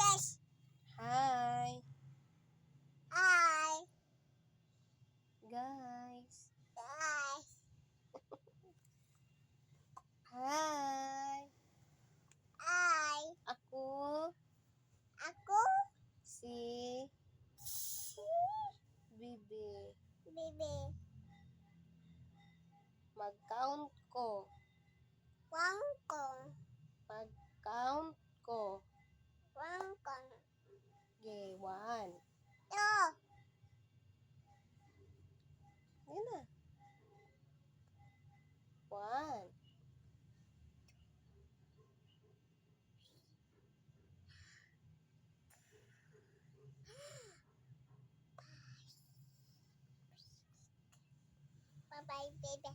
Yes. Hi, Hi. guys. Guys. Hi. Hi. Ako Ako. si Bibi. Bibi. Mag-count ko. Wangkong. Mag-count ko. Wangkong. Okay, 1. Two. Yan na. 1. Bye-bye, baby.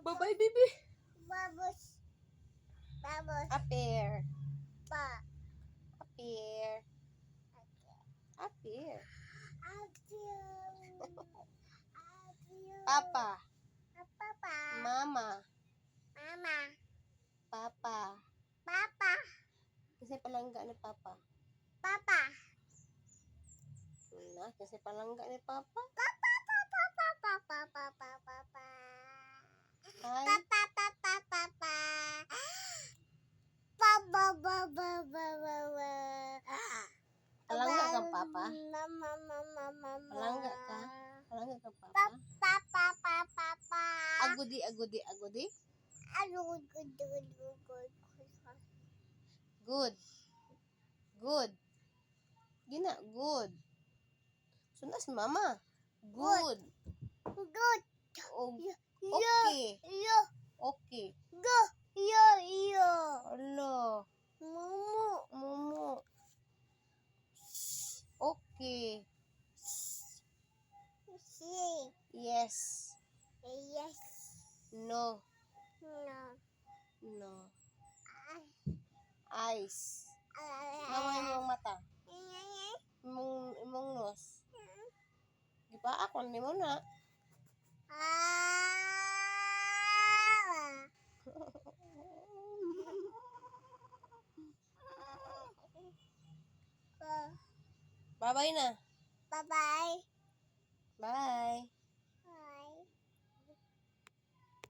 Bye-bye, Bibi. Babus. Babus. A pair. Ba. A pair. Okay. A pair. Papa. Papa. Papa. Mama. Mama. Papa. Papa. Kasi palangga ni Papa. Papa. Na, kasi palangga ni Papa. Papa. Papa. Papa. Papa. Papa. Hi. Papa. Papa. Papa. Papa. Papa. Papa. Palangga kang Papa? Mama. Mama. Mama. Palangga ka? Palangga kang Papa? Papa. Papa. Papa. Agudi, agudi, agudi. Good. Good. Good. Good. Good. Good. Gina, good. Suna si Mama. Good. Good. O, Yo. okay. Yo. Okay. Go. Yo. Yo. Alo. Mumu. Mumu. Okay. See. Yes. Yes. No. No. No. Eyes. Mama imong mata. Imong nose. Di ba ako ni mo na? Bye-bye na. Bye-bye. Bye.